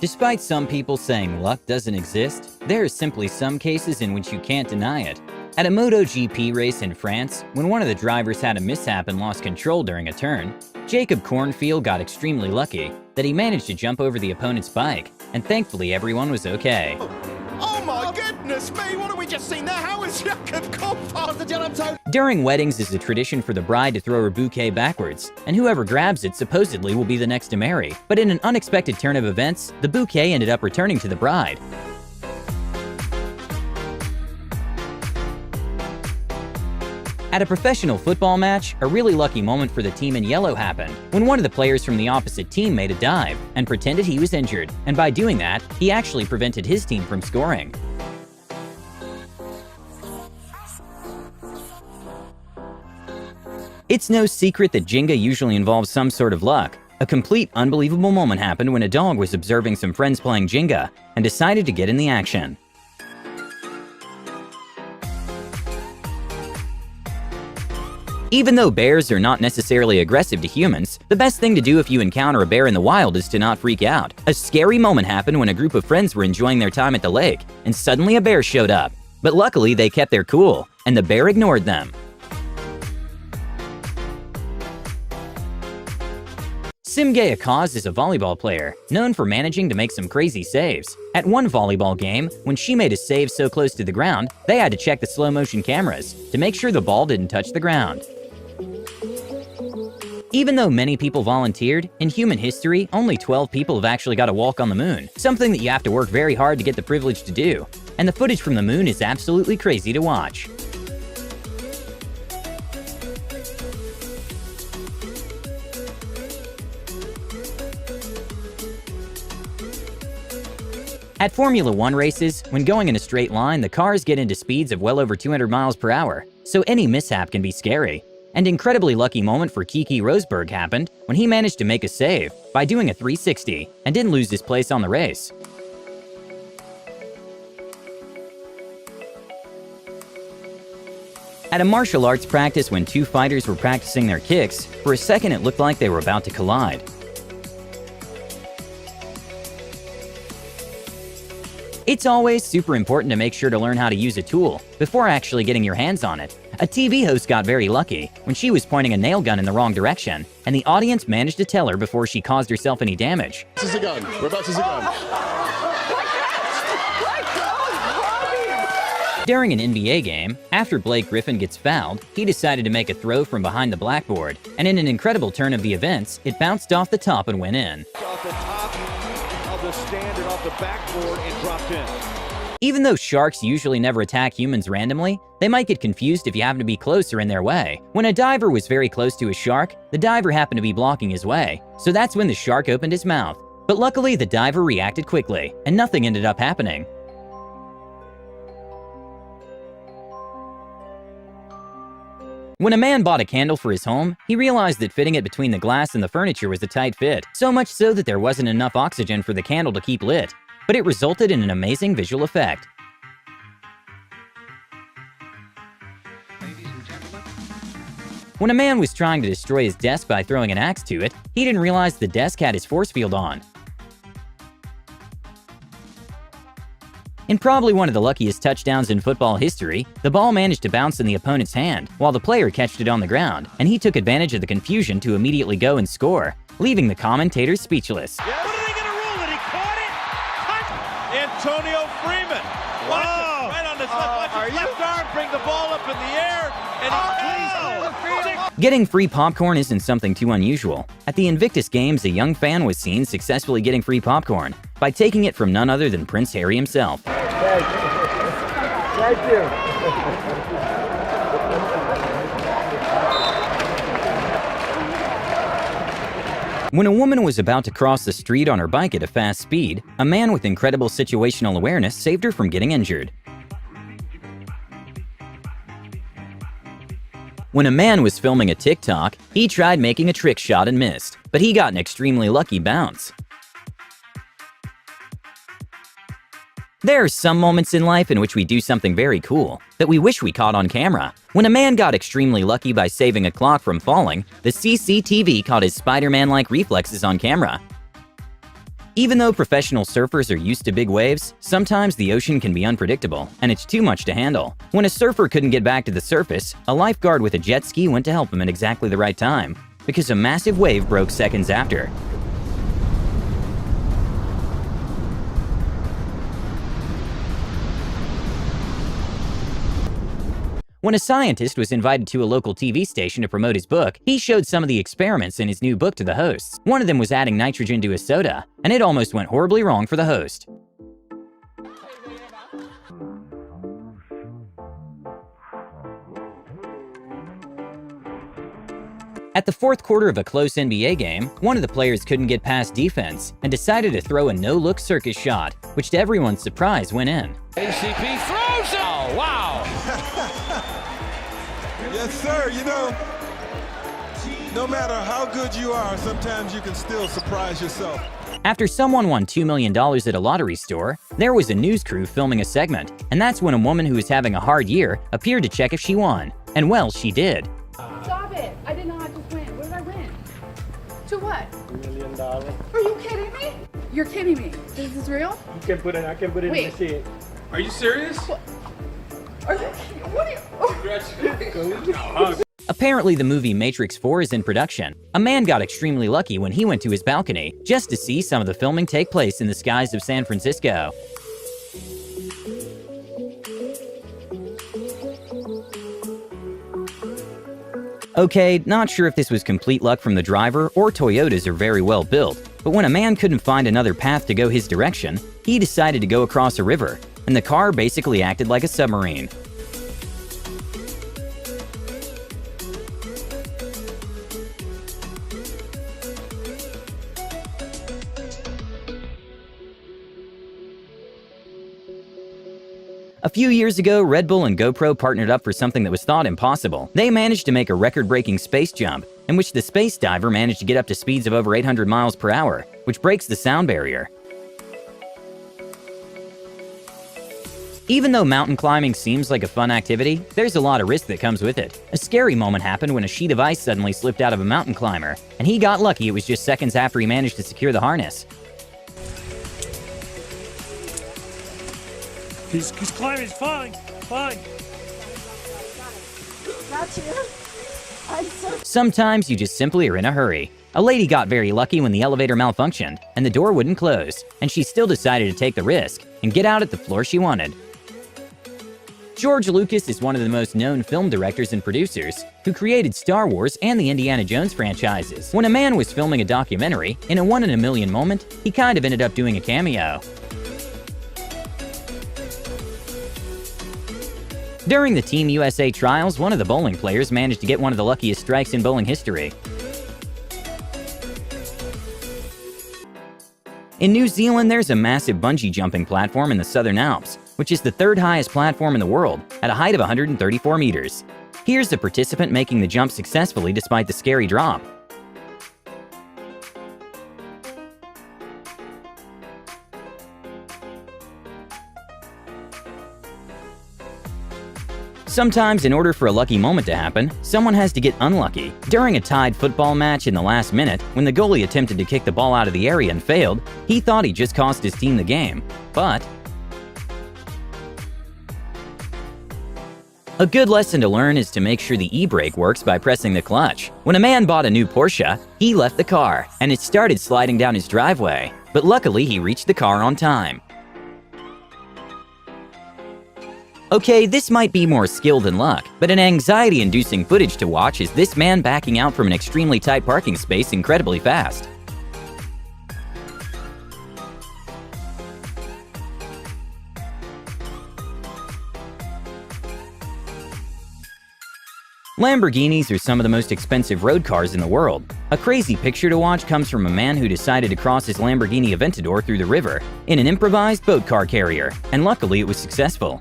Despite some people saying luck doesn't exist, there are simply some cases in which you can't deny it. At a MotoGP race in France, when one of the drivers had a mishap and lost control during a turn, Jacob Cornfield got extremely lucky that he managed to jump over the opponent's bike, and thankfully everyone was okay. Oh my goodness me, what have we just seen there? How is Jacob Cornfield the gentleman toe? During weddings, it's a tradition for the bride to throw her bouquet backwards, and whoever grabs it supposedly will be the next to marry. But in an unexpected turn of events, the bouquet ended up returning to the bride. At a professional football match, a really lucky moment for the team in yellow happened when one of the players from the opposite team made a dive and pretended he was injured, and by doing that, he actually prevented his team from scoring. It's no secret that Jenga usually involves some sort of luck. A complete unbelievable moment happened when a dog was observing some friends playing Jenga and decided to get in the action. Even though bears are not necessarily aggressive to humans, the best thing to do if you encounter a bear in the wild is to not freak out. A scary moment happened when a group of friends were enjoying their time at the lake, and suddenly a bear showed up. But luckily, they kept their cool, and the bear ignored them. Simge Akaz is a volleyball player, known for managing to make some crazy saves. At one volleyball game, when she made a save so close to the ground, they had to check the slow-motion cameras to make sure the ball didn't touch the ground. Even though many people volunteered, in human history, only 12 people have actually got to walk on the moon, something that you have to work very hard to get the privilege to do. And the footage from the moon is absolutely crazy to watch. At Formula 1 races, when going in a straight line, the cars get into speeds of well over 200 miles per hour, so any mishap can be scary. An incredibly lucky moment for Keke Rosberg happened when he managed to make a save by doing a 360 and didn't lose his place on the race. At a martial arts practice when two fighters were practicing their kicks, for a second it looked like they were about to collide. It's always super important to make sure to learn how to use a tool before actually getting your hands on it. A TV host got very lucky when she was pointing a nail gun in the wrong direction, and the audience managed to tell her before she caused herself any damage. This is a gun. We're about to see a gun. During an NBA game, after Blake Griffin gets fouled, he decided to make a throw from behind the blackboard, and in an incredible turn of the events, it bounced off the top and went in. Off the top of the stand and off the backboard and dropped in. Even though sharks usually never attack humans randomly, they might get confused if you happen to be close or in their way. When a diver was very close to a shark, the diver happened to be blocking his way, so that's when the shark opened his mouth. But luckily, the diver reacted quickly, and nothing ended up happening. When a man bought a candle for his home, he realized that fitting it between the glass and the furniture was a tight fit, so much so that there wasn't enough oxygen for the candle to keep lit. But it resulted in an amazing visual effect. When a man was trying to destroy his desk by throwing an axe to it, he didn't realize the desk had his force field on. In probably one of the luckiest touchdowns in football history, the ball managed to bounce in the opponent's hand while the player catched it on the ground, and he took advantage of the confusion to immediately go and score, leaving the commentators speechless. What are they going to rule it? He caught it? Antonio Freeman. Watch it. Right on the watch his left arm bring the ball up in the air, and Getting free popcorn isn't something too unusual. At the Invictus Games, a young fan was seen successfully getting free popcorn by taking it from none other than Prince Harry himself. Thank you. When a woman was about to cross the street on her bike at a fast speed, a man with incredible situational awareness saved her from getting injured. When a man was filming a TikTok, he tried making a trick shot and missed, but he got an extremely lucky bounce. There are some moments in life in which we do something very cool that we wish we caught on camera. When a man got extremely lucky by saving a clock from falling, the CCTV caught his Spider-Man-like reflexes on camera. Even though professional surfers are used to big waves, sometimes the ocean can be unpredictable, and it's too much to handle. When a surfer couldn't get back to the surface, a lifeguard with a jet ski went to help him at exactly the right time, because a massive wave broke seconds after. When a scientist was invited to a local TV station to promote his book, he showed some of the experiments in his new book to the hosts. One of them was adding nitrogen to a soda, and it almost went horribly wrong for the host. At the fourth quarter of a close NBA game, one of the players couldn't get past defense and decided to throw a no-look circus shot, which to everyone's surprise went in. ACP throws it! Oh, wow! Yes, sir. You know, no matter how good you are, sometimes you can still surprise yourself. After someone won $2 million at a lottery store, there was a news crew filming a segment, and that's when a woman who was having a hard year appeared to check if she won. And well, she did. Stop it! I did not just win. What did I win? To what? $1 million. Are you kidding me? You're kidding me. Is this real? I can put it in the machine. Are you serious? What? Are you kidding? What are you? Apparently, the movie Matrix 4 is in production. A man got extremely lucky when he went to his balcony just to see some of the filming take place in the skies of San Francisco. Okay, not sure if this was complete luck from the driver or Toyotas are very well built, but when a man couldn't find another path to go his direction, he decided to go across a river, and the car basically acted like a submarine. A few years ago, Red Bull and GoPro partnered up for something that was thought impossible. They managed to make a record-breaking space jump, in which the space diver managed to get up to speeds of over 800 miles per hour, which breaks the sound barrier. Even though mountain climbing seems like a fun activity, there's a lot of risk that comes with it. A scary moment happened when a sheet of ice suddenly slipped out of a mountain climber, and he got lucky. It was just seconds after he managed to secure the harness. He's climbing, he's fine. Got you. I'm so... Sometimes you just simply are in a hurry. A lady got very lucky when the elevator malfunctioned, and the door wouldn't close, and she still decided to take the risk and get out at the floor she wanted. George Lucas is one of the most known film directors and producers who created Star Wars and the Indiana Jones franchises. When a man was filming a documentary, in a one-in-a-million moment, he kind of ended up doing a cameo. During the Team USA trials, one of the bowling players managed to get one of the luckiest strikes in bowling history. In New Zealand, there's a massive bungee jumping platform in the Southern Alps, which is the third highest platform in the world, at a height of 134 meters. Here's the participant making the jump successfully despite the scary drop. Sometimes, in order for a lucky moment to happen, someone has to get unlucky. During a tied football match in the last minute, when the goalie attempted to kick the ball out of the area and failed, he thought he just cost his team the game. But a good lesson to learn is to make sure the e-brake works by pressing the clutch. When a man bought a new Porsche, he left the car, and it started sliding down his driveway. But luckily, he reached the car on time. Okay, this might be more skill than luck, but an anxiety-inducing footage to watch is this man backing out from an extremely tight parking space incredibly fast. Lamborghinis are some of the most expensive road cars in the world. A crazy picture to watch comes from a man who decided to cross his Lamborghini Aventador through the river in an improvised boat car carrier, and luckily it was successful.